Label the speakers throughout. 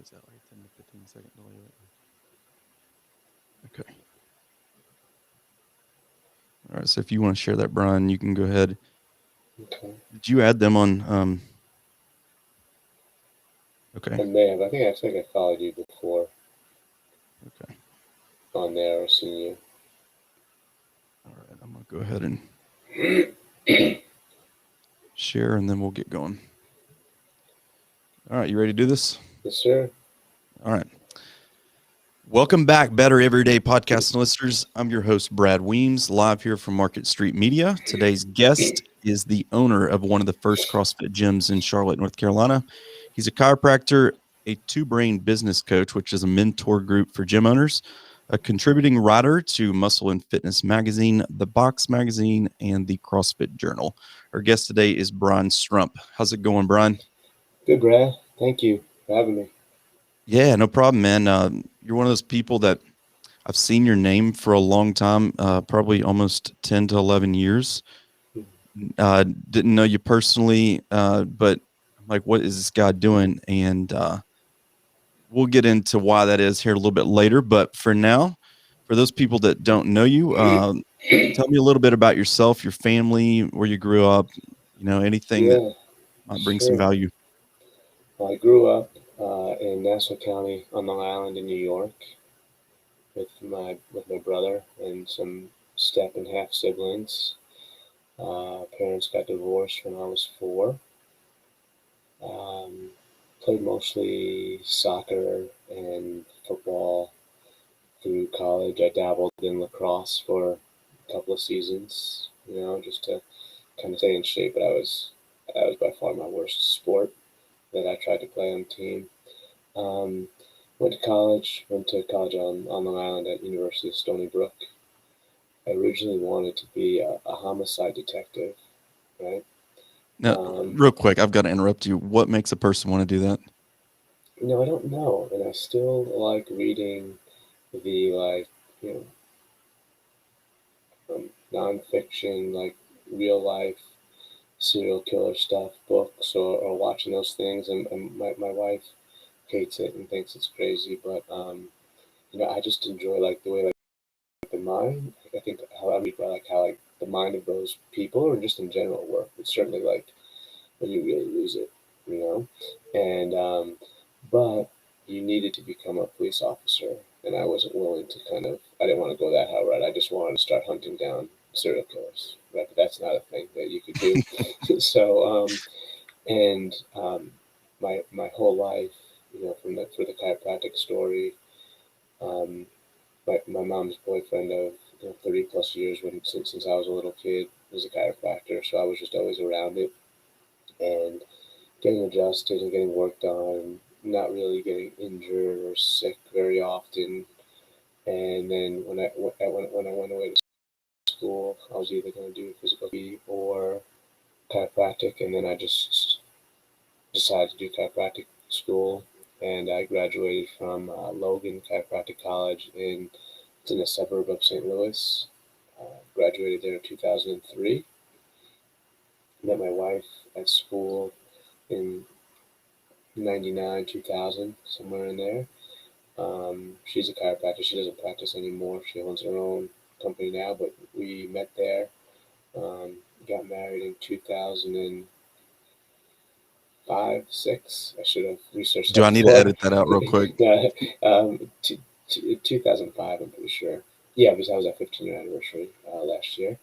Speaker 1: is that, like a 10 to 15-second delay? Okay. All right, so if you want to share that, Brian, you can go ahead.
Speaker 2: Okay.
Speaker 1: Did you add them on? Okay.
Speaker 2: I may have. I think I followed you before.
Speaker 1: Okay.
Speaker 2: On there or seen you.
Speaker 1: All right, I'm going to go ahead and share, and then we'll get going. All right, you ready to do this?
Speaker 2: Yes, sir.
Speaker 1: All right. Welcome back, Better Everyday Podcast listeners. I'm your host, Brad Weems, live here from Market Street Media. Today's guest is the owner of one of the first CrossFit gyms in Charlotte, North Carolina. He's a chiropractor, a two-brain business coach, which is a mentor group for gym owners, a contributing writer to Muscle and Fitness Magazine, The Box Magazine, and the CrossFit Journal. Our guest today is Brian Strump. How's it going, Brian?
Speaker 2: Good, Brad. Thank you for having me.
Speaker 1: Yeah, no problem, man. You're one of those people that I've seen your name for a long time, probably almost 10 to 11 years. Didn't know you personally, but I'm like, what is this guy doing? And we'll get into why that is here a little bit later. But for now, for those people that don't know you, tell me a little bit about yourself, your family, where you grew up, anything that might bring some value.
Speaker 2: Well, I grew up in Nassau County on Long Island in New York with my brother and some step and half siblings. Parents got divorced when I was 4. Played mostly soccer and football through college. I dabbled in lacrosse for a couple of seasons, just to kind of stay in shape. But that was by far my worst sport that I tried to play on the team. Went to college on Long Island at University of Stony Brook. I originally wanted to be a homicide detective, right?
Speaker 1: Now, real quick, I've got to interrupt you. What makes a person want to do that?
Speaker 2: I don't know. And I still like reading the, nonfiction, like real life serial killer stuff, books, or watching those things. And my wife hates it and thinks it's crazy, but I just enjoy like the way like the mind. I think how I read like how like the mind of those people, or just in general, work. It's certainly like when you really lose it, And but you needed to become a police officer, and I wasn't willing to I didn't want to go that route. I just wanted to start hunting down serial killers, right? But that's not a thing that you could do. So, my whole life, for the chiropractic story, my mom's boyfriend of 30 plus years since I was a little kid was a chiropractor, so I was just always around it and getting adjusted and getting worked on, not really getting injured or sick very often. And then when I went away to school, I was either going to do physical therapy or chiropractic, and then I just decided to do chiropractic school, and I graduated from Logan Chiropractic College it's in a suburb of St. Louis. Graduated there in 2003. Met my wife at school in 99, 2000, somewhere in there. She's a chiropractor. She doesn't practice anymore. She owns her own company now, but we met there. Got married in 2005, 6. I should have researched that.
Speaker 1: Do I need to edit that out real quick?
Speaker 2: 2005, I'm pretty sure. Yeah, because that was our 15-year anniversary last year.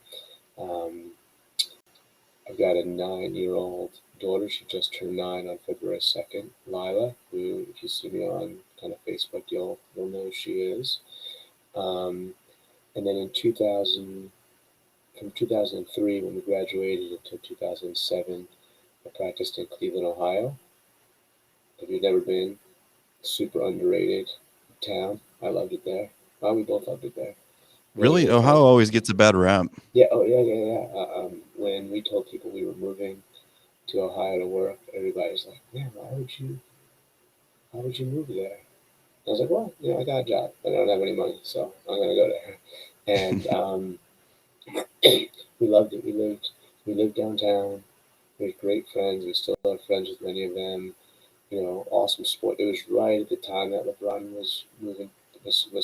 Speaker 2: I've got a 9-year-old daughter. She just turned 9 on February 2nd, Lila, who, if you see me on kind of Facebook, you'll know who she is. And then from 2003, when we graduated, until 2007, I practiced in Cleveland, Ohio. If you've never been, super underrated town. I loved it there. Well, we both loved it there.
Speaker 1: Really? Ohio always gets a bad rap.
Speaker 2: Yeah. Oh, yeah. When we told people we were moving to Ohio to work, everybody's like, "Man, why would you move there?" I was like, "Well, I got a job. I don't have any money, so I'm gonna go there." And we loved it. We lived downtown. We had great friends. We still are friends with many of them. awesome sport. It was right at the time that LeBron was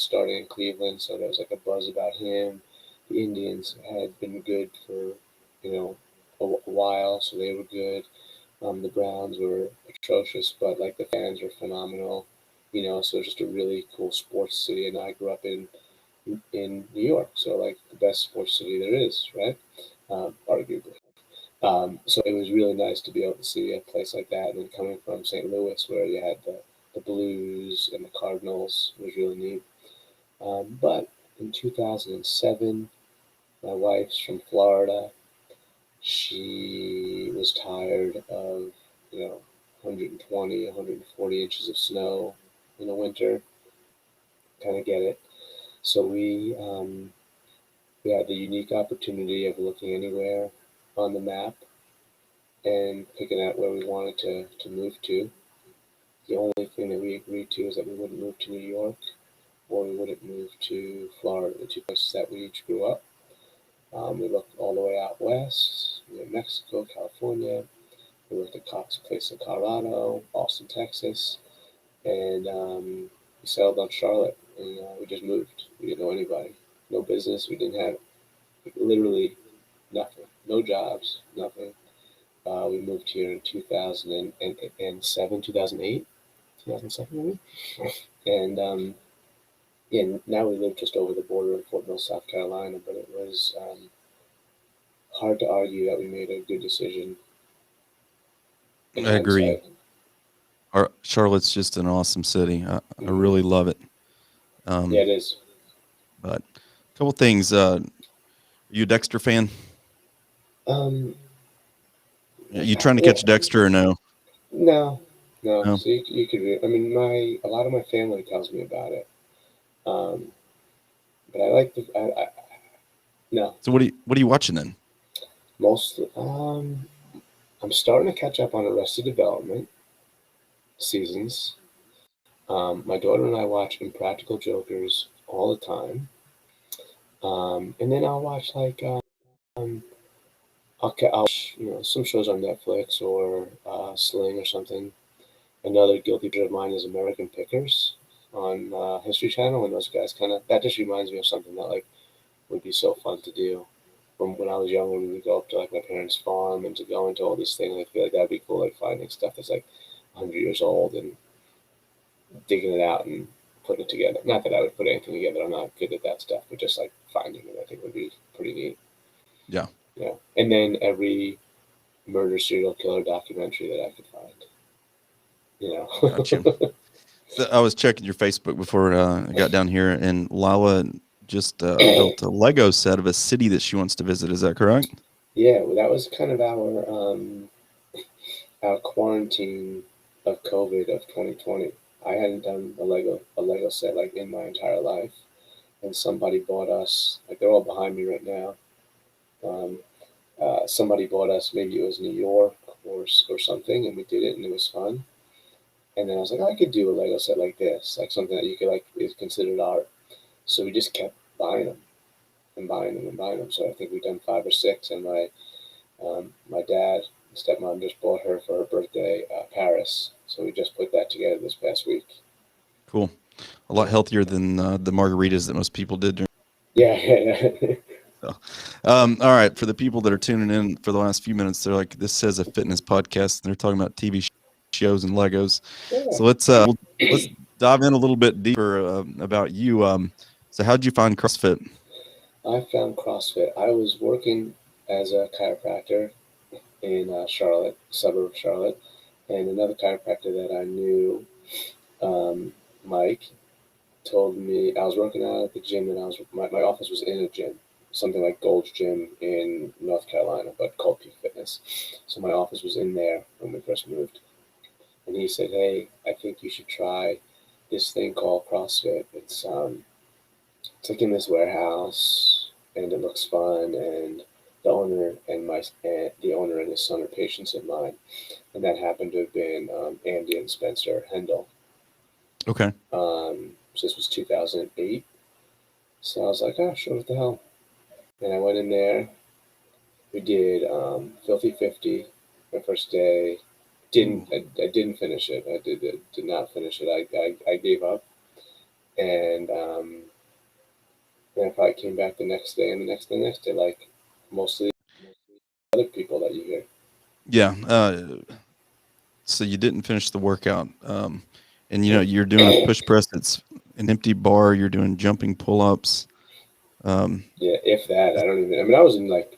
Speaker 2: starting in Cleveland, so there was like a buzz about him. The Indians had been good for a while, so they were good. The Browns were atrocious, but like the fans were phenomenal. So it's just a really cool sports city, and I grew up in New York, so like the best sports city there is, right? Arguably. So it was really nice to be able to see a place like that. And then coming from St. Louis, where you had the Blues and the Cardinals, was really neat. But in 2007, my wife's from Florida. She was tired of, 120, 140 inches of snow in the winter. Kind of get it. So we had the unique opportunity of looking anywhere on the map and picking out where we wanted to move to. The only thing that we agreed to is that we wouldn't move to New York or we wouldn't move to Florida, the two places that we each grew up. We looked all the way out west, New Mexico, California. We looked at Cox Place in Colorado, Austin, Texas, and we settled on Charlotte. And we just moved. We didn't know anybody, no business. We didn't have literally nothing, no jobs, nothing. We moved here in 2007, 2008, 2007 maybe. And yeah, now we live just over the border in Fort Mill, South Carolina, but it was hard to argue that we made a good decision in
Speaker 1: I agree.
Speaker 2: hindsight.
Speaker 1: Charlotte's just an awesome city. I
Speaker 2: Mm-hmm.
Speaker 1: really love it.
Speaker 2: Yeah,
Speaker 1: Um,
Speaker 2: it is.
Speaker 1: but a couple things. Are you a Dexter fan?
Speaker 2: Um,
Speaker 1: Are you trying to
Speaker 2: yeah,
Speaker 1: catch Dexter or no?
Speaker 2: no, no.
Speaker 1: No.
Speaker 2: So you could. I mean, a lot of my family tells me about it. Um, but I like the. No,
Speaker 1: So what are you watching then?
Speaker 2: most. I'm starting to catch up on Arrested Development seasons. My daughter and I watch Impractical Jokers all the time. And then I'll watch like I'll watch, some shows on Netflix or Sling or something. Another guilty pleasure of mine is American Pickers on History Channel, and those guys that just reminds me of something that like would be so fun to do. From when I was younger, we would go up to like my parents' farm and to go into all these things. I feel like that'd be cool, like finding stuff that's like 100 years old and digging it out and putting it together. Not that I would put anything together. I'm not good at that stuff, but just like finding it, I think would be pretty neat.
Speaker 1: Yeah,
Speaker 2: Yeah. And then every murder serial killer documentary that I could find.
Speaker 1: got you. So I was checking your Facebook before I got down here, and Lala just built a Lego set of a city that she wants to visit. Is that correct?
Speaker 2: Yeah, well, that was kind of our quarantine of COVID of 2020. I hadn't done a Lego set like in my entire life, and somebody bought us like they're all behind me right now. Um, Somebody bought us, maybe it was New York or something, and we did it, and it was fun. And then I was like, I could do a Lego set like this, like something that you could like is considered art. So we just kept buying them and buying them and buying them. So I think we've done 5 or 6, and my dad and stepmom just bought her for her birthday Paris. So we just put that together this past week.
Speaker 1: Cool. A lot
Speaker 2: Yeah,
Speaker 1: healthier than the margaritas that most people did during.
Speaker 2: yeah, yeah.
Speaker 1: So, all right. For the people that are tuning in for the last few minutes, they're like, "This says a fitness podcast," and they're talking about TV shows and Legos.
Speaker 2: Yeah.
Speaker 1: So let's dive in a little bit deeper about you. So how did you find CrossFit?
Speaker 2: I found CrossFit. I was working as a chiropractor in Charlotte, suburb of Charlotte, and another chiropractor that I knew, um, Mike, told me I was working out at the gym, and my office was in a gym, something like Gold's Gym in North Carolina, but called Peak Fitness. So my office was in there when we first moved, and he said, "Hey, I think you should try this thing called CrossFit. It's like in this warehouse, and it looks fun, and the owner and his son are patients of mine, and that happened to have been Andy and Spencer Hendel.
Speaker 1: Okay.
Speaker 2: So this was 2008. So I was like, oh, sure, what the hell? And I went in there. We did Filthy 50 my first day. Didn't
Speaker 1: Ooh.
Speaker 2: I didn't finish it. I did not finish it. I gave up, and then I probably came back the next day and the next day, like mostly other people that you hear.
Speaker 1: Yeah. So you didn't finish the workout. And you know, you're doing a push press that's an empty bar, you're doing jumping pull-ups. Um,
Speaker 2: Yeah, if that. I don't even. I mean, I was in like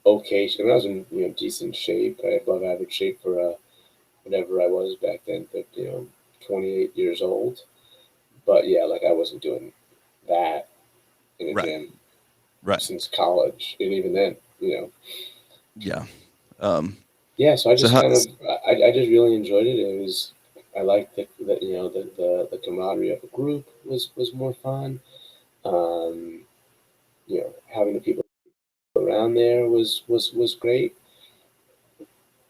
Speaker 2: okay. I mean, I was in decent shape, above average shape for whatever I was back then. But 28 years old. But yeah, like I wasn't doing that in a
Speaker 1: right.
Speaker 2: gym
Speaker 1: Right.
Speaker 2: since college, and even then,
Speaker 1: Yeah. Um,
Speaker 2: yeah. So I
Speaker 1: so
Speaker 2: just
Speaker 1: how
Speaker 2: kind of, I just really enjoyed it. It was, I liked the the camaraderie of the group was more fun. Um, having the people around there was great,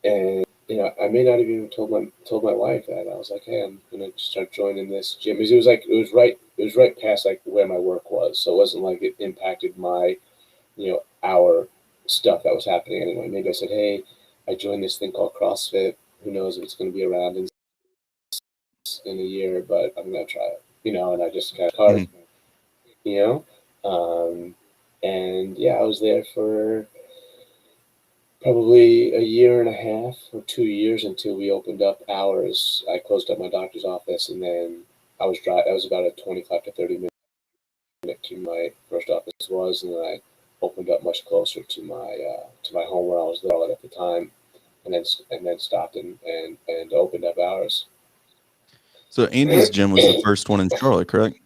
Speaker 2: and I may not have even told my wife that. I was like, hey, I'm gonna start joining this gym because it was right past like where my work was, so it wasn't like it impacted my our stuff that was happening anyway. Maybe I said, hey, I joined this thing called CrossFit. Who knows if it's going to be around in a year, but I'm going to try it. And I just kind of
Speaker 1: mhm.
Speaker 2: carved, you know. Um, and yeah, I was there for probably a year and a half or 2 years until we opened up ours. I closed up my doctor's office, and then I was about a 25 to 30 minute to my first office was, and then I opened up much closer to my home where I was there at the time, and then stopped and opened up ours.
Speaker 1: So Andy's gym was the first one in Charlotte, correct?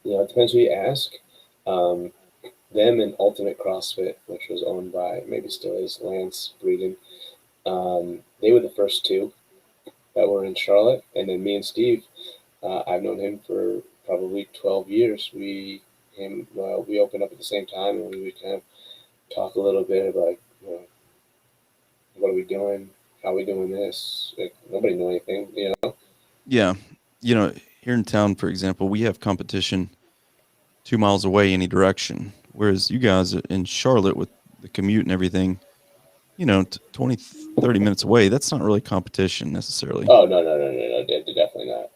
Speaker 2: It depends who you ask. Um, them and Ultimate CrossFit, which was owned by maybe still is Lance Breeden. They were the first two that were in Charlotte, and then me and Steve. I've known him for probably 12 years. We opened up at the same time, and we would kind of talk a little bit about what are we doing, how are we doing this. Like, nobody knew anything.
Speaker 1: Yeah. You know, here in town, for example, we have competition 2 miles away any direction. Whereas you guys in Charlotte with the commute and everything, 20, 30 minutes away, that's not really competition necessarily.
Speaker 2: Oh, no, no, no, no, no, definitely not.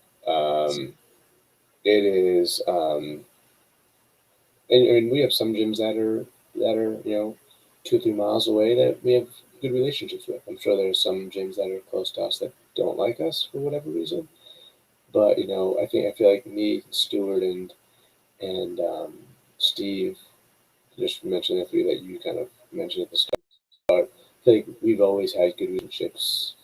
Speaker 2: It is, and we have some gyms that are 2 or 3 miles away that we have good relationships with. I'm sure there's some gyms that are close to us that don't like us for whatever reason. But I feel like me, Stuart, and Steve, just mentioned the three that you kind of mentioned at the start. I feel like we've always had good relationships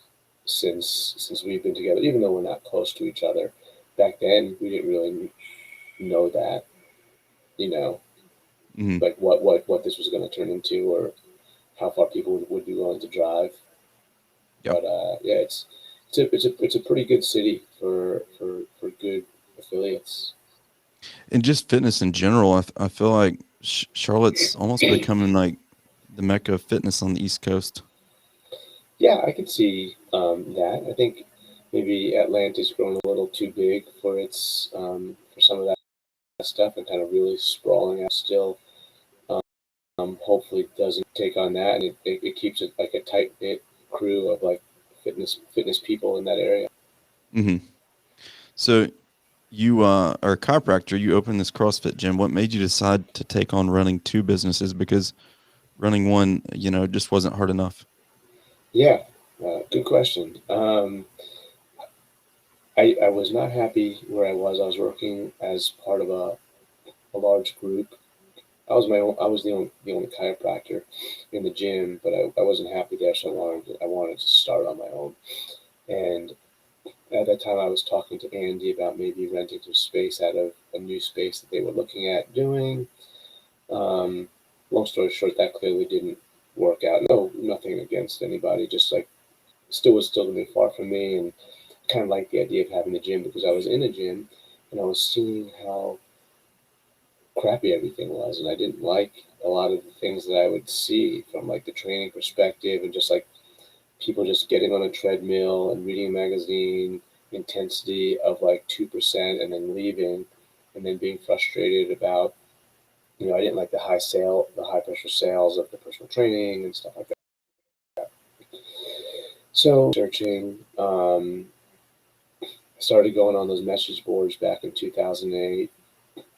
Speaker 2: since we've been together, even though we're not close to each other. Back then, we didn't really know that, you know,
Speaker 1: Mhm.
Speaker 2: like what this was going to turn into, or how far people would be willing to drive.
Speaker 1: Yeah.
Speaker 2: But yeah, it's a pretty good city for good affiliates.
Speaker 1: And just fitness in general, I feel like Charlotte's almost becoming like the mecca of fitness on the East Coast.
Speaker 2: Yeah, I could see that. I think maybe Atlanta's grown a little too big for its for some of that stuff, and kind of really sprawling out still. Hopefully doesn't take on that, and it keeps it like a tight knit crew of like fitness people in that area.
Speaker 1: Hmm. So you are a chiropractor. You opened this CrossFit gym. What made you decide to take on running two businesses? Because running one, just wasn't hard enough.
Speaker 2: Yeah, good question. I was not happy where I was. I was working as part of a large group. I was the only chiropractor in the gym, but I wasn't happy there, so I wanted to start on my own. And at that time, I was talking to Andy about maybe renting some space out of a new space that they were looking at doing. Um, Long story short, that clearly didn't work out. No, nothing against anybody. Just like still gonna be far from me, and kind of like the idea of having a gym because I was in a gym and I was seeing how crappy everything was, and I didn't like a lot of the things that I would see from like the training perspective, and just like people just getting on a treadmill and reading a magazine, intensity of like 2%, and then leaving, and then being frustrated about I didn't like the high pressure sales of the personal training and stuff like that. So searching, I started going on those message boards back in 2008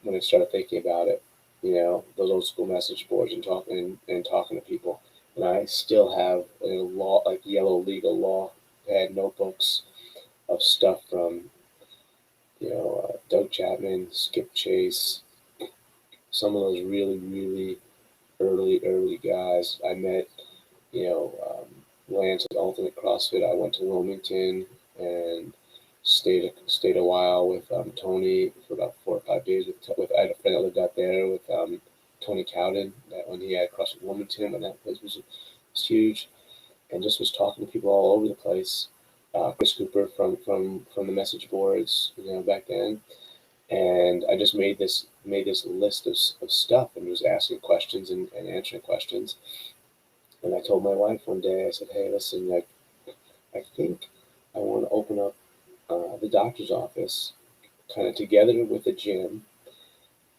Speaker 2: when I started thinking about it. Those old school message boards and talking to people. And I still have like yellow legal law pad notebooks of stuff from Doug Chapman, Skip Chase, some of those really really early guys I met. Lance at Ultimate CrossFit. I went to Wilmington and stayed a while with Tony for about 4 or 5 days. I had a friend that lived out there with Tony Cowden. That when he had CrossFit Wilmington, when that place was huge, and just was talking to people all over the place. Chris Cooper from the message boards, back then, and I just made this list of stuff and was asking questions and answering questions. And I told my wife one day, I said, "Hey, listen, like, I think I want to open up the doctor's office kind of together with the gym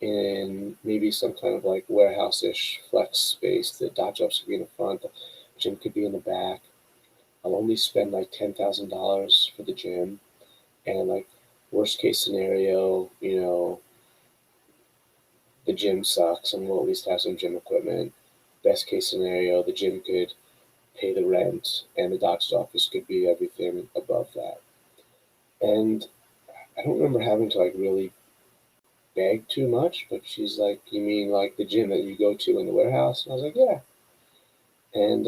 Speaker 2: in maybe some kind of like warehouse-ish flex space. The doctor's office could be in the front, the gym could be in the back. I'll only spend like $10,000 for the gym, and like worst case scenario, the gym sucks and we'll at least have some gym equipment. Best case scenario, the gym could pay the rent and the doctor's office could be everything above that." And I don't remember having to like really beg too much, but she's like, "You mean like the gym that you go to in the warehouse?" And I was like, "Yeah." And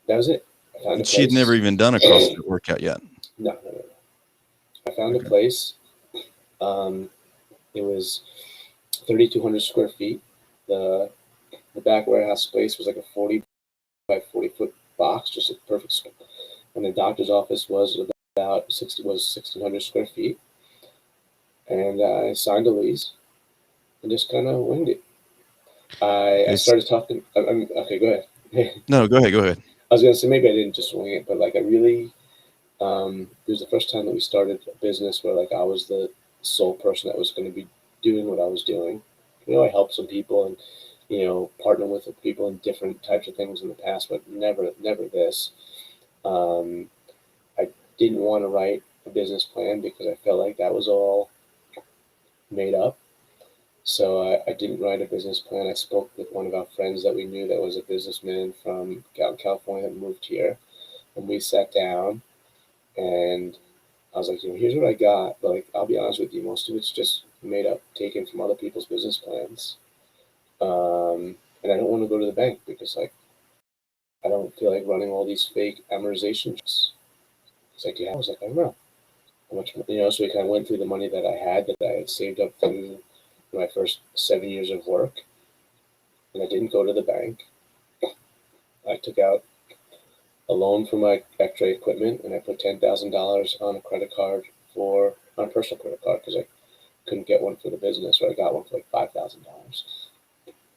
Speaker 2: that was it. I found a
Speaker 1: And she had never
Speaker 2: place.
Speaker 1: even done a CrossFit workout yet.
Speaker 2: No. I found a
Speaker 1: Okay.
Speaker 2: place. Um, it was 3,200 square feet. The back warehouse space was like a 40 by 40-foot box, just a perfect spot. And the doctor's office was about 1,600 square feet. And I signed a lease and just kind of winged it. I
Speaker 1: It's
Speaker 2: started talking. Okay, go ahead.
Speaker 1: no, go ahead. Go ahead.
Speaker 2: I was gonna say maybe I didn't just wing it, but like I really, it was the first time that we started a business where like I was the sole person that was going to be doing what I was doing. I helped some people and partner with people in different types of things in the past, but never this. Um, I didn't want to write a business plan because I felt like that was all made up. So I didn't write a business plan. I spoke with one of our friends that we knew that was a businessman from California that moved here, and we sat down and I was like, here's what I got. But like, I'll be honest with you, most of it's just made up, taken from other people's business plans. And I don't want to go to the bank because like I don't feel like running all these fake amortization checks. It's like, yeah, I was like, I don't know how much, so we kind of went through the money that I had saved up through my first 7 years of work. And I didn't go to the bank. I took out a loan for my X-ray equipment and I put $10,000 on a credit card on a personal credit card because I couldn't get one for the business, or I got one for like $5,000.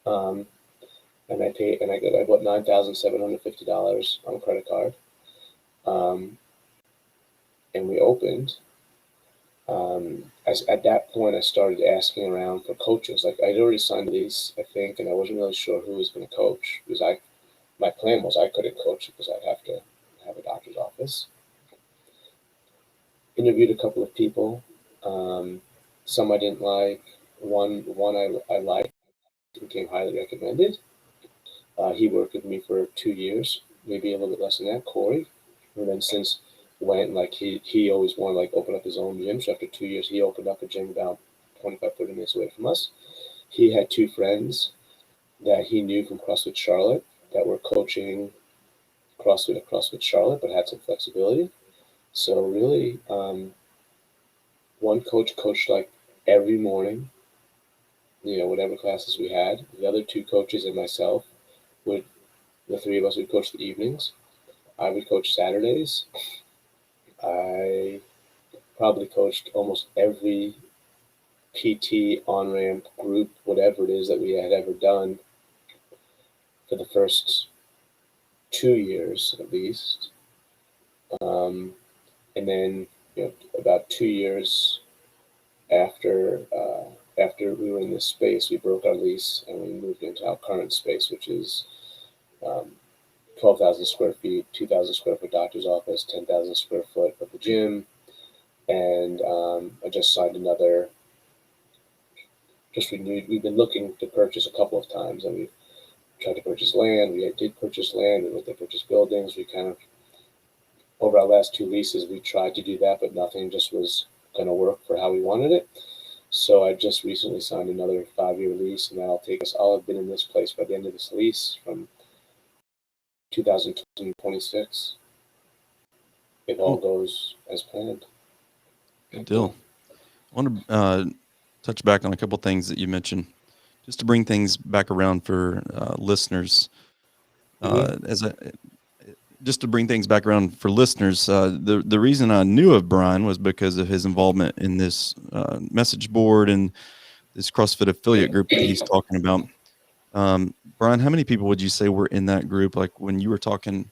Speaker 2: Um, and I bought $9,750 on a credit card. Um, and we opened. At that point, I started asking around for coaches. Like I'd already signed a lease, I think, and I wasn't really sure who was going to coach because my plan was I couldn't coach because I'd have to have a doctor's office. Interviewed a couple of people. Some I didn't like. One I liked, became highly recommended. He worked with me for 2 years, maybe a little bit less than that, Corey. And then since went, like he always wanted to like open up his own gym. So after 2 years, he opened up a gym about 25, 30 minutes away from us. He had two friends that he knew from CrossFit Charlotte that were coaching CrossFit at CrossFit Charlotte, but had some flexibility. So really, one coach coached like every morning, whatever classes we had. The other two coaches and myself would, the three of us would coach the evenings. I would coach Saturdays. I probably coached almost every PT, on ramp, group, whatever it is that we had ever done for the first 2 years at least. Um, and then, about 2 years after after we were in this space, we broke our lease and we moved into our current space, which is um, 12,000 square feet, 2,000 square foot doctor's office, 10,000 square foot of the gym. And I just signed another, just renewed. We've been looking to purchase a couple of times, and we've tried to purchase land. We did purchase land. We looked at purchase buildings. We kind of, over our last 2 leases, we tried to do that, but nothing just was going to work for how we wanted it. So I just recently signed another 5-year lease, and that'll take us. I'll have been in this place by the end of this lease from 2026, if all goes as planned.
Speaker 1: Good deal. I want to touch back on a couple things that you mentioned, just to bring things back around for listeners. Just to bring things back around for listeners, the reason I knew of Brian was because of his involvement in this message board and this CrossFit affiliate group that he's talking about. Brian, how many people would you say were in that group? Like when you were talking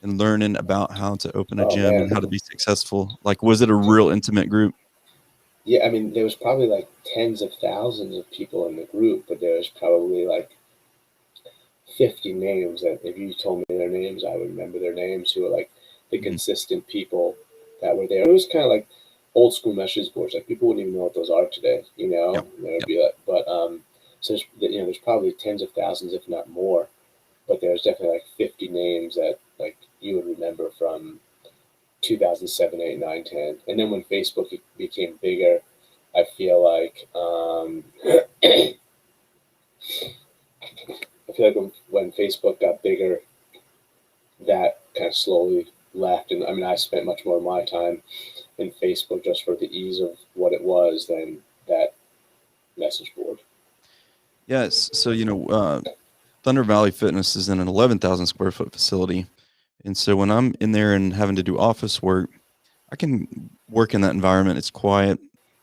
Speaker 1: and learning about how to open a gym and how to be successful, like was it a real intimate group?
Speaker 2: Yeah, I mean, there was probably like tens of thousands of people in the group, but there was probably like 50 names that if you told me their names, I would remember their names, who were like the consistent people that were there. It was kind of like old school message boards. Like people wouldn't even know what those are today, you know?
Speaker 1: Yep.
Speaker 2: There'd be like, but so there's, you know, there's probably tens of thousands, if not more, but there's definitely like 50 names that like you would remember from 2007, 8, 9, 10. And then when Facebook became bigger, I feel like when Facebook got bigger, that kind of slowly left. And I mean, I spent much more of my time in Facebook just for the ease of what it was than that message board.
Speaker 1: Yes. So, Thunder Valley Fitness is in an 11,000 square foot facility. And so when I'm in there and having to do office work, I can work in that environment. It's quiet,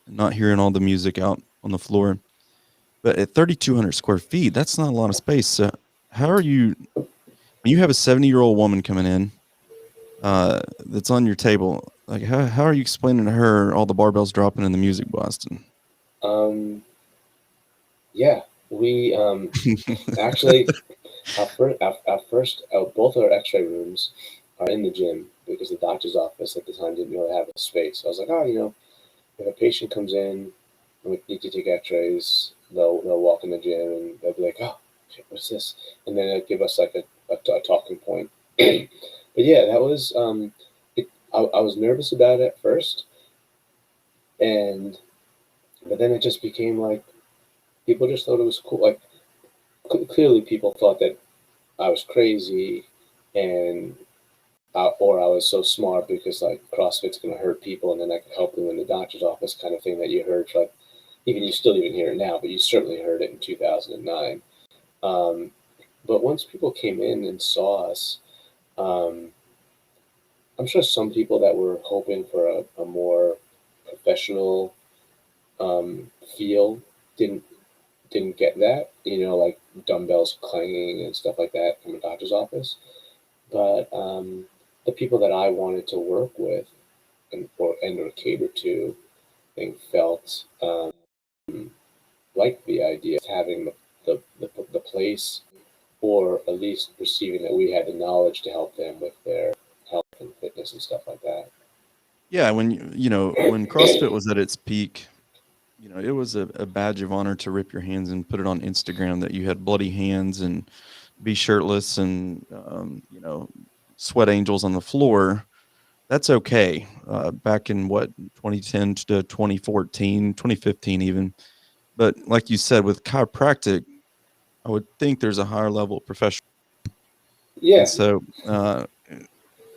Speaker 1: not hearing all the music out on the floor. But at 3,200 square feet, that's not a lot of space. So how are you, when you have a 70-year-old woman coming in that's on your table, like how are you explaining to her all the barbells dropping and the music blasting?
Speaker 2: Yeah, we actually, both our x-ray rooms are in the gym because the doctor's office at the time didn't really have a space. So I was like, if a patient comes in and we need to take x-rays, they'll walk in the gym and they'll be like, oh, shit, what's this? And then it'll give us like a talking point. But yeah, that was, I was nervous about it at first. But then it just became like, people just thought it was cool. Like, clearly people thought that I was crazy and or I was so smart because like CrossFit's going to hurt people and then I could help them in the doctor's office kind of thing that you heard. Like, you still even hear it now, but you certainly heard it in 2009. But once people came in and saw us, I'm sure some people that were hoping for a more professional feel didn't get that, like dumbbells clanging and stuff like that from a doctor's office. But the people that I wanted to work with or cater to, I think felt like the idea of having the place, or at least perceiving that we had the knowledge to help them with their health and fitness and stuff like that.
Speaker 1: Yeah, when when CrossFit was at its peak, it was a badge of honor to rip your hands and put it on Instagram that you had bloody hands and be shirtless and sweat angels on the floor. That's okay. Back in 2010 to 2014, 2015 even. But like you said, with chiropractic, I would think there's a higher level of professional.
Speaker 2: Yeah.
Speaker 1: And so,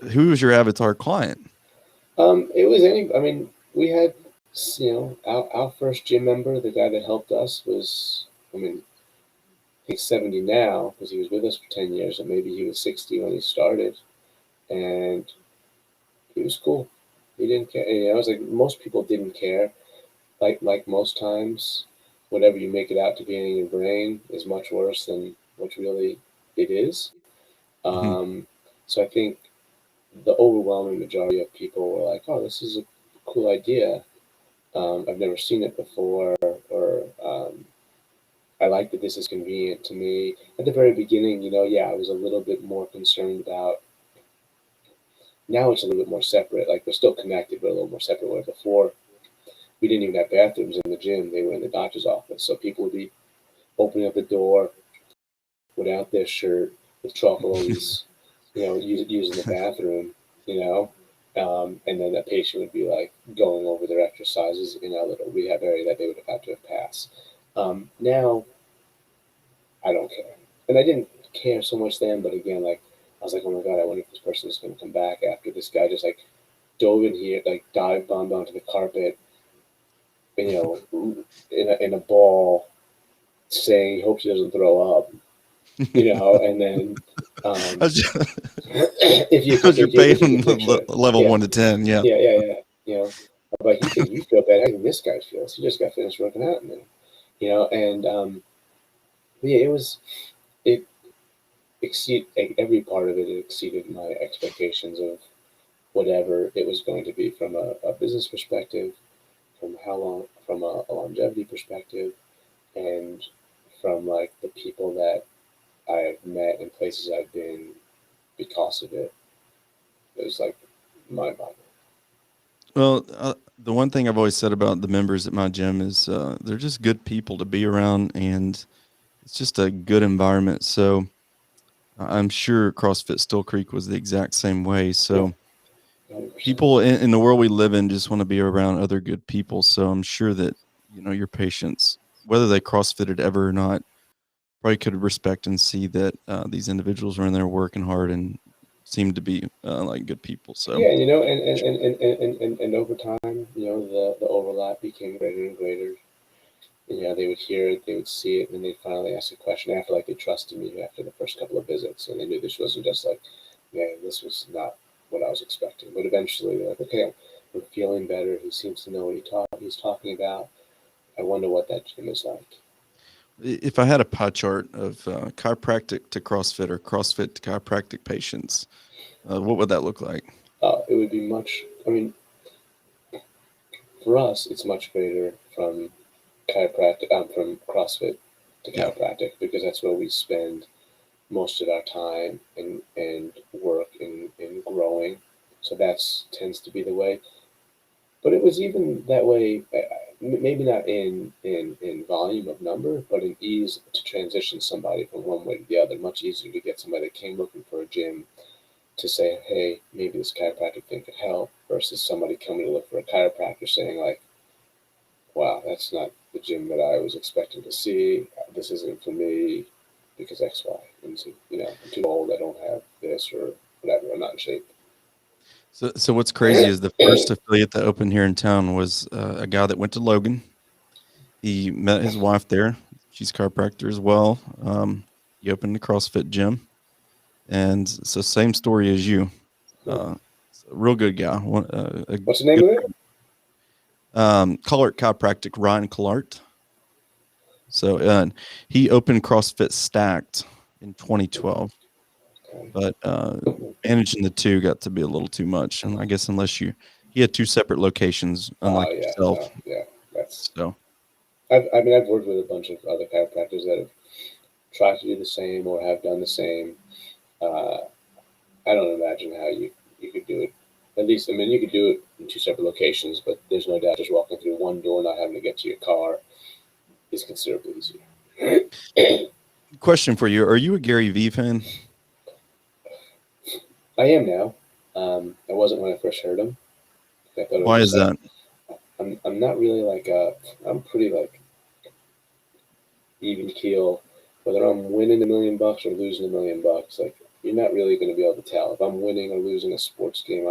Speaker 1: who was your avatar client?
Speaker 2: It was I mean, we had, our first gym member, the guy that helped us was, I mean, he's 70 now because he was with us for 10 years, and maybe he was 60 when he started. And he was cool. He didn't care. I was like, most people didn't care. Like most times, whatever you make it out to be in your brain is much worse than what really it is. So I think the overwhelming majority of people were like, "Oh, this is a cool idea. I've never seen it before," or I like that this is convenient to me. At the very beginning, I was a little bit more concerned about. Now it's a little bit more separate. Like, they're still connected, but a little more separate. Where before, we didn't even have bathrooms in the gym; they were in the doctor's office. So people would be opening up the door without their shirt, with chocolates, using the bathroom, you know. And then the patient would be like going over their exercises in a little rehab area that they would have to have passed. Now I don't care, and I didn't care so much then. But again, like, I was like, oh my god, I wonder if this person is going to come back after this guy just like dove in here, like dive bombed onto the carpet, in a ball, saying he hopes he doesn't throw up, and then um,
Speaker 1: How's your,
Speaker 2: if you
Speaker 1: how's your pain
Speaker 2: if you
Speaker 1: on
Speaker 2: could picture it,
Speaker 1: level
Speaker 2: yeah,
Speaker 1: 1 to 10? Yeah.
Speaker 2: yeah. But you think you feel bad. How can this guy feels? He just got finished working out, and and yeah, it every part of it exceeded my expectations of whatever it was going to be from a business perspective, from a longevity perspective, and from like the people that I've met and places I've been because of it. It was like mind-boggling.
Speaker 1: Well, the one thing I've always said about the members at my gym is they're just good people to be around, and it's just a good environment. So I'm sure CrossFit Still Creek was the exact same way.
Speaker 2: Yeah,
Speaker 1: So
Speaker 2: 100%.
Speaker 1: people in the world we live in just want to be around other good people. So I'm sure that, your patients, whether they CrossFitted ever or not, probably could respect and see that these individuals are in there working hard and seem to be like good people. So
Speaker 2: Yeah, and over time, the overlap became greater and greater. They would hear it, they would see it, and they'd finally ask a question after, like, they trusted me after the first couple of visits, and they knew this wasn't just like, yeah, this was not what I was expecting. But eventually, they're like, okay, I'm feeling better. He seems to know what he's talking about. I wonder what that gym is like.
Speaker 1: if I had a pie chart of chiropractic to CrossFit or CrossFit to chiropractic patients, what would that look like?
Speaker 2: It would be much. I mean, for us, it's much greater from from CrossFit to
Speaker 1: Yeah.
Speaker 2: chiropractic because that's where we spend most of our time and work in growing. So that tends to be the way. But it was even that way, maybe not in volume of number, but in ease to transition somebody from one way to the other. Much easier to get somebody that came looking for a gym to say, hey, maybe this chiropractic thing could help, versus somebody coming to look for a chiropractor saying, like, wow, that's not the gym that I was expecting to see. This isn't for me because X, Y, and Z. I'm too old. I don't have this or whatever. I'm not in shape.
Speaker 1: So what's crazy is the first affiliate that opened here in town was a guy that went to Logan. He met his wife there. She's a chiropractor as well. He opened a CrossFit gym, and so same story as you. Uh, real good guy. A
Speaker 2: What's the name
Speaker 1: good
Speaker 2: of it?
Speaker 1: Collart Chiropractic, Ryan Collart. So he opened CrossFit Stacked in 2012,
Speaker 2: Okay.
Speaker 1: but managing the two got to be a little too much. And I guess he had two separate locations, unlike
Speaker 2: Yeah,
Speaker 1: yourself.
Speaker 2: no, yeah. That's.
Speaker 1: So
Speaker 2: I've worked with a bunch of other chiropractors that have tried to do the same or have done the same. Uh, I don't imagine how you could do it. At least, I mean, you could do it in two separate locations, but there's no doubt just walking through one door, not having to get to your car, is considerably easier.
Speaker 1: question for you: are you a Gary Vee fan?
Speaker 2: I am now. I wasn't when I first heard him. I thought it was
Speaker 1: Why
Speaker 2: just
Speaker 1: is
Speaker 2: like
Speaker 1: that?
Speaker 2: I'm not really like I'm pretty like even keel. Whether I'm winning $1,000,000 or losing $1,000,000, like, you're not really going to be able to tell if I'm winning or losing a sports game.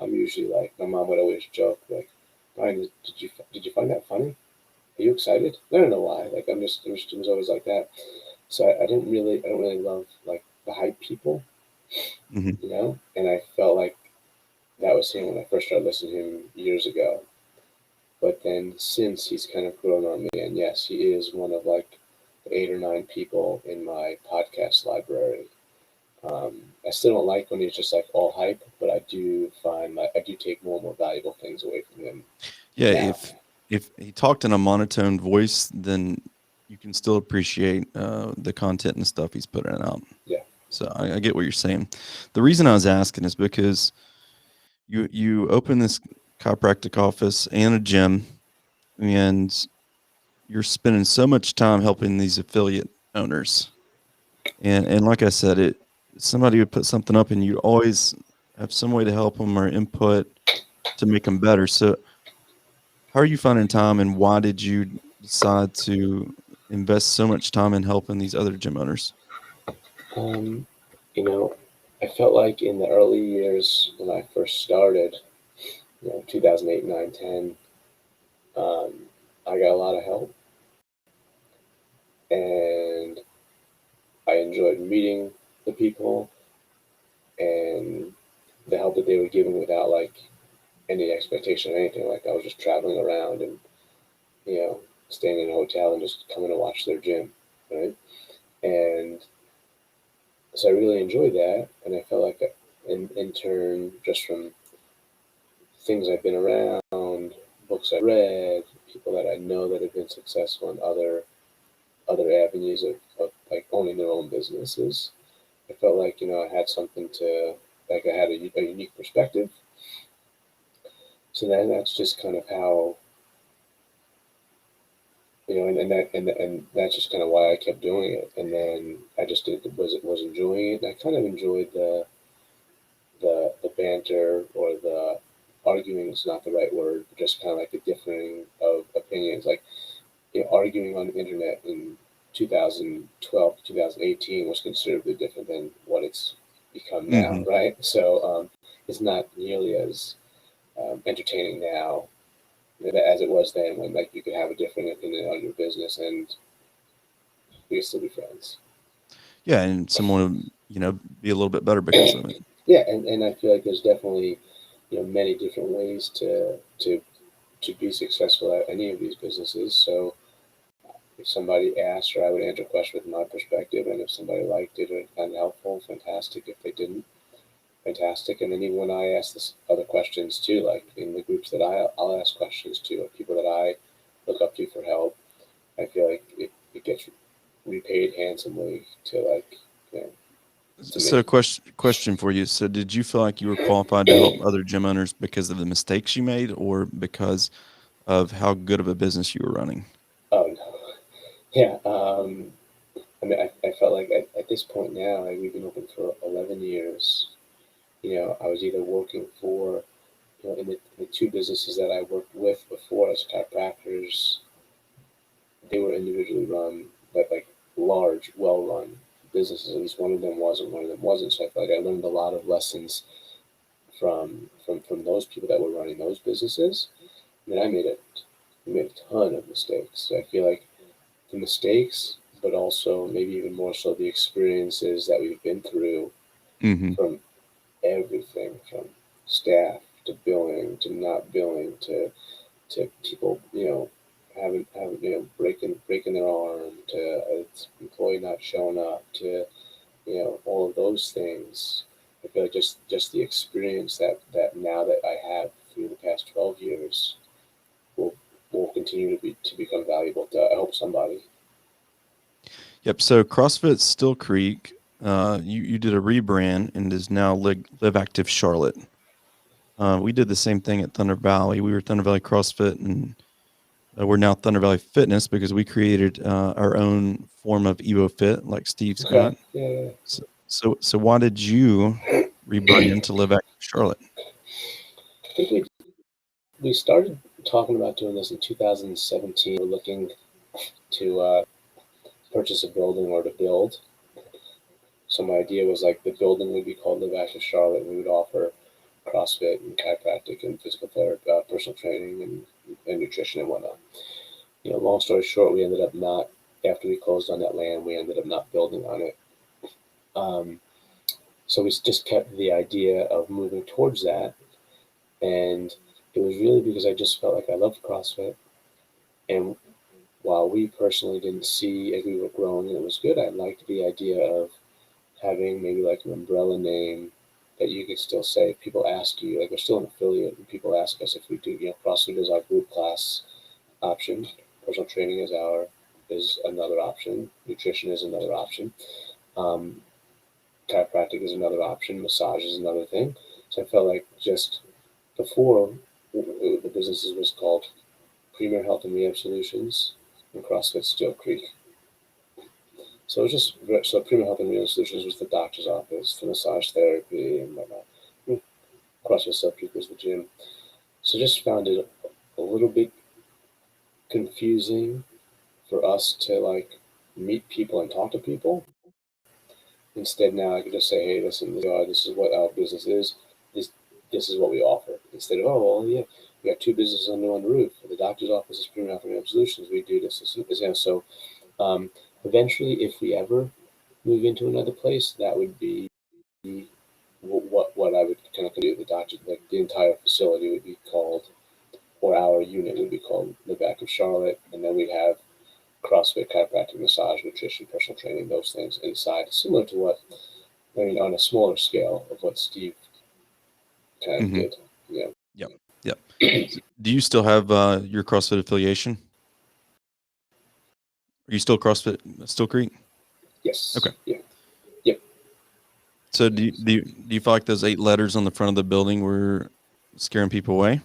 Speaker 2: I'm usually like, my mom would always joke like, Brian, did you find that funny? Are you excited? I don't know why. Like, it was always like that. So I don't really love like the hype people,
Speaker 1: Hmm.
Speaker 2: And I felt like that was him when I first started listening to him years ago. But then since he's kind of grown on me, and yes, he is one of like the 8 or 9 people in my podcast library. I still don't like when he's just like all hype, but I do find like I do take more and more valuable things away from him
Speaker 1: Yeah,
Speaker 2: now.
Speaker 1: if he talked in a monotone voice, then you can still appreciate the content and stuff he's putting out.
Speaker 2: Yeah.
Speaker 1: So I get what you're saying. The reason I was asking is because you open this chiropractic office and a gym, and you're spending so much time helping these affiliate owners. And like I said, somebody would put something up, and you always have some way to help them or input to make them better. So how are you finding time, and why did you decide to invest so much time in helping these other gym owners?
Speaker 2: Um, you know, I felt like in the early years when I first started, 2008, 9, 10, I got a lot of help, and I enjoyed meeting the people and the help that they were giving without like any expectation of anything. Like I was just traveling around and you know staying in a hotel and just coming to watch their gym, right? And so I really enjoyed that, and I felt like in turn, just from things I've been around, books I read, people that I know that have been successful in other avenues of like owning their own businesses. I felt like I had something to like I had a unique perspective. So then that's just kind of how and that's just kind of why I kept doing it. And then I just was enjoying it. And I kind of enjoyed the banter, or the arguing is not the right word, but just kind of like the differing of opinions. Like arguing on the internet in 2012 to 2018 was considerably different than what it's become now,
Speaker 1: Hmm.
Speaker 2: right? So it's not nearly as entertaining now as it was then, when like you could have a different opinion on your business and we could still be friends.
Speaker 1: Yeah, and someone would, be a little bit better because of it.
Speaker 2: Yeah, and I feel like there's definitely many different ways to be successful at any of these businesses. So if somebody asked, or I would answer a question with my perspective, and if somebody liked it or found it helpful, fantastic. If they didn't, fantastic. And then even when I ask this other questions too, like in the groups that I'll ask questions to, or people that I look up to for help, I feel like it gets repaid handsomely to like you know to
Speaker 1: So,
Speaker 2: me.
Speaker 1: question for you. So, did you feel like you were qualified to help other gym owners because of the mistakes you made, or because of how good of a business you were running?
Speaker 2: Oh no, yeah. I mean, I felt like at this point now, like we've been open for 11 years. I was either working for, in the two businesses that I worked with before as chiropractors, they were individually run, but like large, well-run businesses. At least one of them was, and one of them wasn't. So I feel like I learned a lot of lessons from those people that were running those businesses. I mean, I made a ton of mistakes. So I feel like the mistakes, but also maybe even more so the experiences that we've been through,
Speaker 1: Hmm.
Speaker 2: from everything from staff to billing to not billing to people having breaking their arm, to an employee not showing up, to all of those things. I feel like just the experience that now that I have through the past 12 years will will continue to become valuable to I hope somebody.
Speaker 1: Yep. So, CrossFit Still Creek, you did a rebrand and is now Live Active Charlotte. We did the same thing at Thunder Valley. We were Thunder Valley CrossFit, and we're now Thunder Valley Fitness because we created our own form of Evo Fit, like Steve's got.
Speaker 2: Okay. Yeah.
Speaker 1: So why did you rebrand to Live Active Charlotte?
Speaker 2: I think we started talking about doing this in 2017. We're looking to purchase a building or to build. So my idea was like the building would be called Live Active Charlotte, and we would offer CrossFit and chiropractic and physical therapy, personal training, and nutrition and whatnot. Long story short, we ended up not, after we closed on that land, we ended up not building on it. Um, so we just kept the idea of moving towards that. And it was really because I just felt like I loved CrossFit. And while we personally didn't see as we were growing and it was good, I liked the idea of having maybe like an umbrella name that you could still say if people ask you, like we're still an affiliate, and people ask us if we do, CrossFit is our group class option, personal training is our is another option. Nutrition is another option. Chiropractic is another option. Massage is another thing. So I felt like just before the businesses was called Premier Health and Rehab Solutions and CrossFit Steel Creek. So it was just so Premier Health and Rehab Solutions was the doctor's office, the massage therapy and whatnot. CrossFit Steel Creek was the gym. So just found it a little bit confusing for us to like meet people and talk to people. Instead, now I can just say, hey, listen, this is what our business is. This this is what we offer. Instead of, oh, well, yeah, we got two businesses under one roof. The doctor's office is Premier Health and Rehab Solutions. We do this. Yeah. So eventually, if we ever move into another place, that would be what I would kind of do. The doctor, like the entire facility would be called, or our unit would be called the back of Charlotte, and then we'd have CrossFit, chiropractic, massage, nutrition, personal training, those things inside, similar to what, I mean, on a smaller scale of what Steve kind of
Speaker 1: Mm-hmm.
Speaker 2: did. Yeah.
Speaker 1: Yep. Yep. So do you still have your CrossFit affiliation? Are you still CrossFit Steel Creek?
Speaker 2: Yes.
Speaker 1: Okay.
Speaker 2: Yeah. Yep.
Speaker 1: So do you feel like those 8 letters on the front of the building were scaring people away?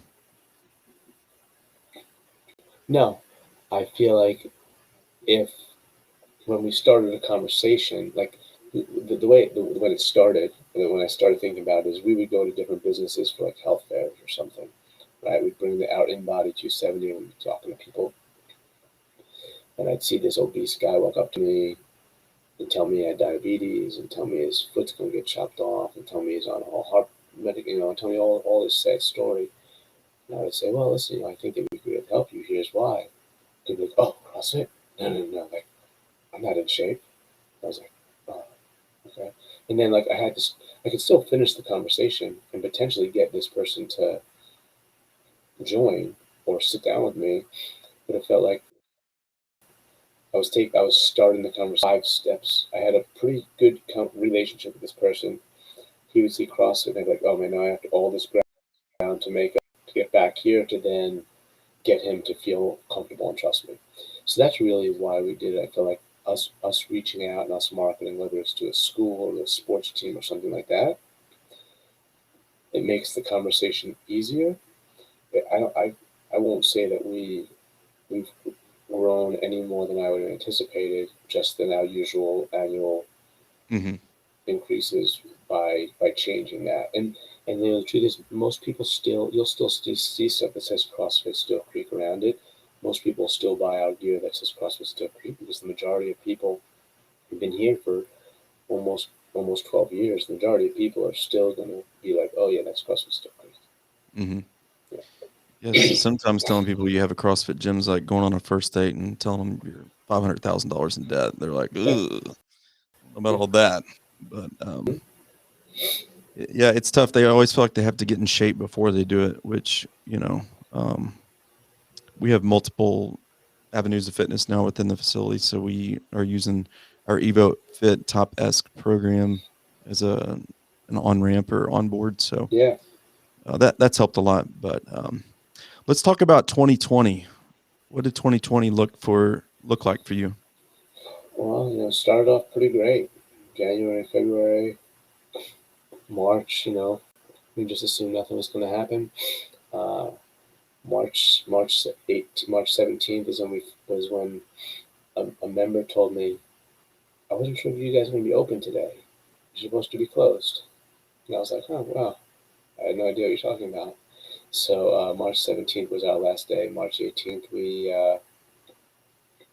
Speaker 2: No, I feel like if when we started a conversation, like the when it started, when I started thinking about it, is we would go to different businesses for like health fairs or something, right? We'd bring the Out in Body 270 and we'd be talking to people, and I'd see this obese guy walk up to me and tell me he had diabetes and tell me his foot's going to get chopped off and tell me he's on all heart medic, and tell me all this sad story. And I would say, well, listen, I think that we could help you. Here's why. They'd be like, oh, CrossFit? No. Like, I'm not in shape. I was like, oh, okay. And then like I could still finish the conversation and potentially get this person to join or sit down with me, but it felt like I was starting the conversation 5 steps. I had a pretty good relationship with this person. He would see CrossFit and I'd be like, oh man, now I have to all this ground to make up to get back here to then get him to feel comfortable and trust me. So that's really why we did it. I feel like us reaching out and us marketing, whether it's to a school or a sports team or something like that, it makes the conversation easier. I won't say that we've grown any more than I would have anticipated, just than our usual annual
Speaker 1: Mm-hmm.
Speaker 2: increases by changing that. And the truth is, most people you'll still see stuff that says CrossFit Steel Creek around it. Most people still buy our gear that says CrossFit Steel Creek because the majority of people who've been here for almost 12 years, the majority of people are still going to be like, oh yeah, that's CrossFit Steel Creek.
Speaker 1: Mm-hmm.
Speaker 2: Yeah.
Speaker 1: Yes. Sometimes telling people you have a CrossFit gym is like going on a first date and telling them you're $500,000 in debt. They're like,
Speaker 2: Yeah.
Speaker 1: ugh, about all that. But yeah, it's tough. They always feel like they have to get in shape before they do it, which, we have multiple avenues of fitness now within the facility. So we are using our Evo Fit Top Esque program as an on ramp or on board. So
Speaker 2: Yeah.
Speaker 1: that's helped a lot. But let's talk about 2020. What did 2020 look like for you?
Speaker 2: Well, started off pretty great. January, February, March, we just assumed nothing was going to happen. Uh, March 17th was when a member told me, I wasn't sure if you guys were going to be open today. You're supposed to be closed. And I was like, oh, wow. I had no idea what you're talking about. So March 17th was our last day. March 18th,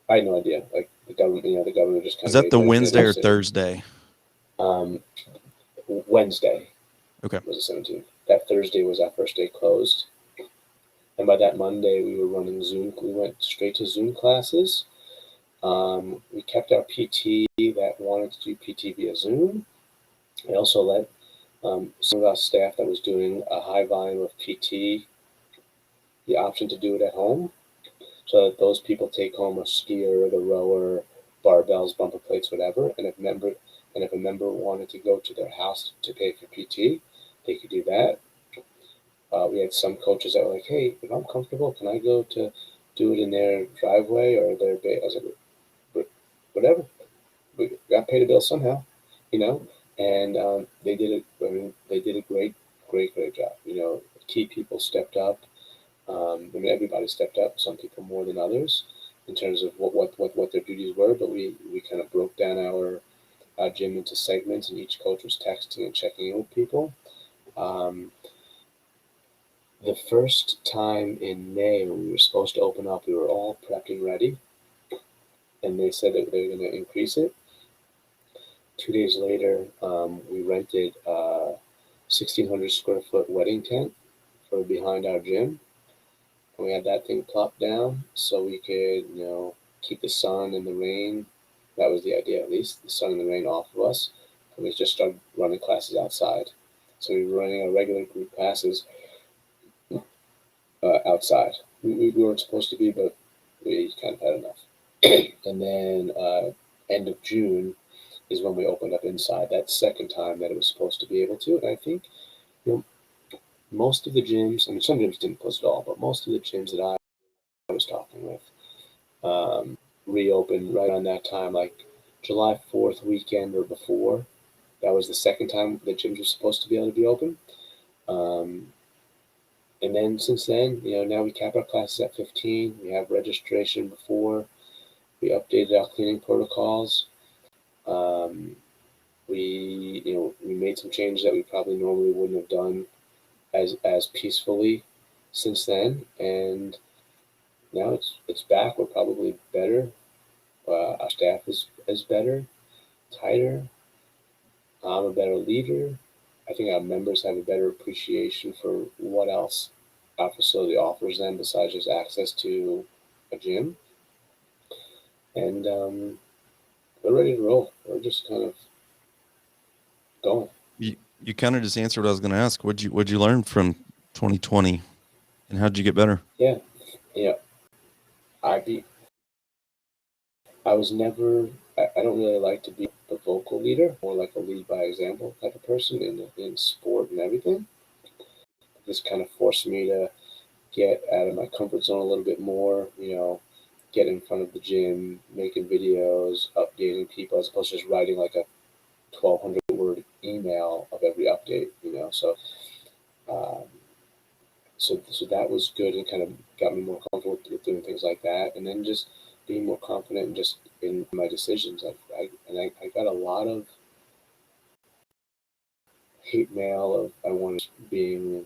Speaker 2: I had no idea. Like the government just kind
Speaker 1: Is
Speaker 2: of
Speaker 1: that
Speaker 2: made
Speaker 1: the
Speaker 2: the
Speaker 1: Wednesday or
Speaker 2: decision.
Speaker 1: Thursday?
Speaker 2: Wednesday
Speaker 1: Okay.
Speaker 2: was the 17th. That Thursday was our first day closed. And by that Monday, we were running Zoom. We went straight to Zoom classes. We kept our PT that wanted to do PT via Zoom. I also let some of our staff that was doing a high volume of PT the option to do it at home, so that those people take home a skier, the rower, barbells, bumper plates, whatever. And if a member wanted to go to their house to pay for PT, they could do that. We had some coaches that were like, "Hey, if I'm comfortable, can I go to do it in their driveway or their bay?" I was like, whatever. We got to pay the bill somehow, you know. And they did it. I mean, they did a great job. You know, key people stepped up. I mean, everybody stepped up. Some people more than others in terms of what their duties were. But we kind of broke down our gym into segments, and each coach was texting and checking in with people. Um, the first time in May when we were supposed to open up, we were all prepped and ready, and they said that they were going to increase it. 2 days later, we rented a 1,600 square foot wedding tent for behind our gym. And we had that thing plopped down so we could, you know, keep the sun and the rain. That was the idea, at least, the sun and the rain off of us. And we just started running classes outside. So we were running our regular group classes outside. We weren't supposed to be, but we kind of had enough. And then end of June is when we opened up inside. That second time that it was supposed to be able to. And I think, you know, most of the gyms, I mean, some gyms didn't close at all, but most of the gyms that I was talking with reopened right on that time, like July 4th weekend or before. That was the second time the gyms were supposed to be able to be open. Um, and then since then, you know, now we cap our classes at 15. We have registration before. We updated our cleaning protocols. Um, we made some changes that we probably normally wouldn't have done as peacefully since then, and now it's back. We're probably better. Our staff is better, tighter. I'm a better leader. I think our members have a better appreciation for what else our facility offers them besides just access to a gym, and we're ready to roll. We're just kind of going.
Speaker 1: You kind of just answered what I was going to ask. What'd you learn from 2020, and how'd you get better?
Speaker 2: Yeah, yeah. I was never. I don't really like to be the vocal leader, more like a lead by example type of person in sport and everything. This kind of forced me to get out of my comfort zone a little bit more. You know, get in front of the gym, making videos, updating people, as opposed to just writing like a 1,200 word email of every update. You know, um, so that was good and kind of got me more comfortable with doing things like that, and then just being more confident and just in my decisions. I got a lot of hate mail of I wanted being,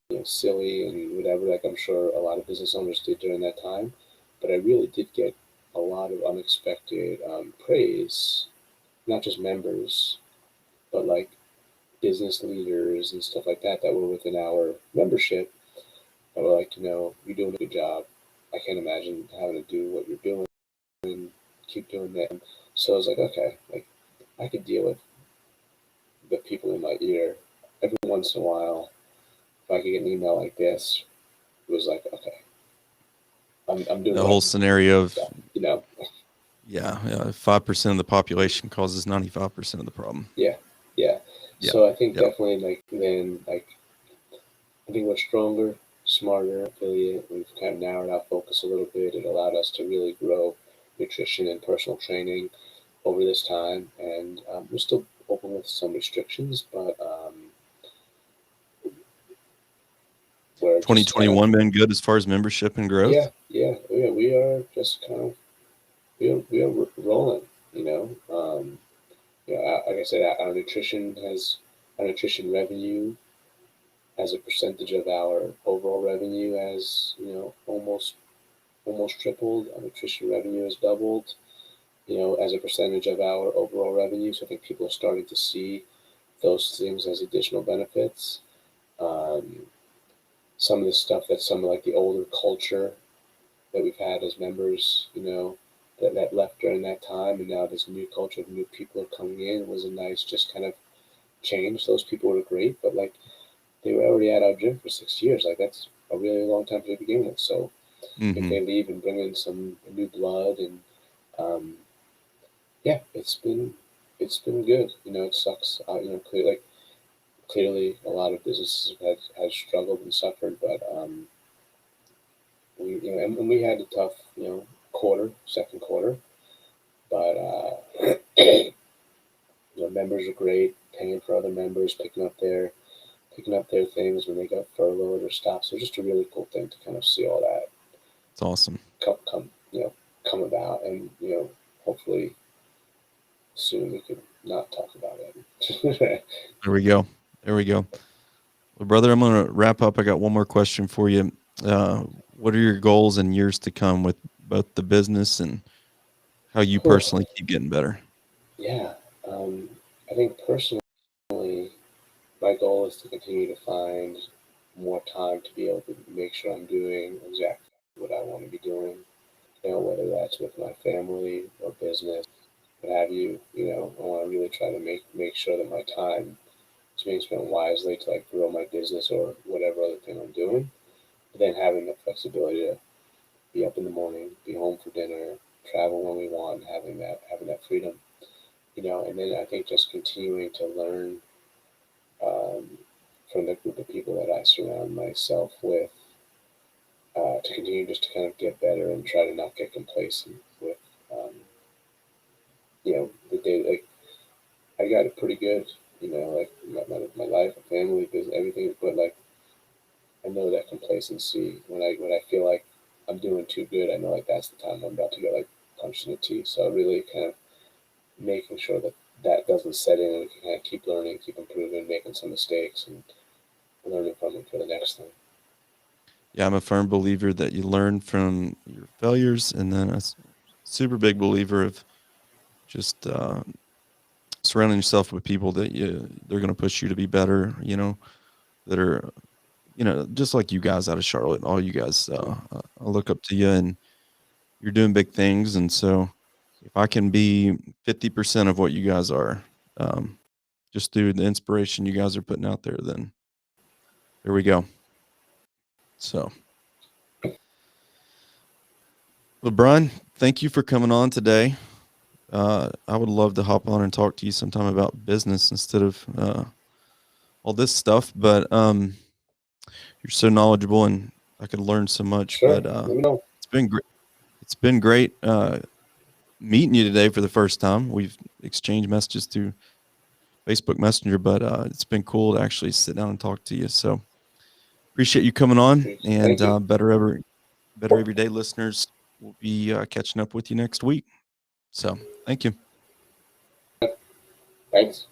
Speaker 2: you know, silly and whatever. Like I'm sure a lot of business owners did during that time, but I really did get a lot of unexpected praise, not just members, but like business leaders and stuff like that that were within our membership that were like, you know, you're doing a good job. I can't imagine having to do what you're doing and keep doing that. So I was like, okay, like I could deal with the people in my ear every once in a while. If I could get an email like this, it was like, okay, I'm doing
Speaker 1: The whole scenario of,
Speaker 2: you know.
Speaker 1: yeah, 5% of the population causes 95% of the problem.
Speaker 2: Yeah.
Speaker 1: Yeah.
Speaker 2: So I think
Speaker 1: Yep.
Speaker 2: definitely like then like I think we're stronger, smarter affiliate. We've kind of narrowed our focus a little bit. It allowed us to really grow nutrition and personal training over this time, and we're still open with some restrictions, but we're just
Speaker 1: 2021 been good as far as membership and growth?
Speaker 2: yeah. We are just kind of we are rolling, you know. Like I said, our nutrition revenue as a percentage of our overall revenue has, you know, almost tripled. Our nutrition revenue has doubled, you know, as a percentage of our overall revenue. So I think people are starting to see those things as additional benefits. Um, some of the stuff that some of like the older culture that we've had as members, you know, that left during that time, and now this new culture of new people are coming in was a nice just kind of change. Those people were great, but like they were already at our gym for 6 years. Like that's a really long time to begin with. So if they leave and bring in some new blood and um, yeah, it's been good. You know, it sucks. You know, clearly a lot of businesses have struggled and suffered, but we, you know, and we had a tough, you know, second quarter, But you know, members are great. Paying for other members, picking up their things when they got furloughed or stopped. So just a really cool thing to kind of see all that
Speaker 1: It's awesome.
Speaker 2: come about, and hopefully soon we could not talk about it.
Speaker 1: There we go. There we go. Well, brother, I'm going to wrap up. I got one more question for you. What are your goals in years to come with both the business and how you
Speaker 2: Cool.
Speaker 1: personally keep getting better?
Speaker 2: Yeah, I think personally, my goal is to continue to find more time to be able to make sure I'm doing exactly what I want to be doing. Whether that's with my family or business, what have you. I want to really try to make sure that my time is being spent wisely to like grow my business or whatever other thing I'm doing. But then having the flexibility to be up in the morning, be home for dinner, travel when we want, having that freedom. And then I think just continuing to learn um, from the group of people that I surround myself with, to continue just to kind of get better and try to not get complacent with, um, the day. Like I got it pretty good, like my life, my family, business, everything. But like I know that complacency when I feel like I'm doing too good, I know like that's the time I'm about to get like punched in the teeth. So really kind of making sure that that doesn't set in, and we can kind of keep learning, keep improving, making some mistakes, and learning from them for the next time.
Speaker 1: Yeah, I'm a firm believer that you learn from your failures, and then super big believer of just surrounding yourself with people that they're going to push you to be better. That are just like you guys out of Charlotte. All you guys, I look up to you, and you're doing big things. And so, if I can be 50% of what you guys are, um, just through the inspiration you guys are putting out there, then there we go. So, well, Brian, thank you for coming on today. I would love to hop on and talk to you sometime about business instead of all this stuff, but you're so knowledgeable and I could learn so much.
Speaker 2: Sure,
Speaker 1: But
Speaker 2: let me know.
Speaker 1: it's been great. It's been great meeting you today for the first time. We've exchanged messages through Facebook Messenger, but it's been cool to actually sit down and talk to you. So appreciate you coming on, and
Speaker 2: Thank you.
Speaker 1: better everyday listeners will be catching up with you next week. So thank you.
Speaker 2: Thanks.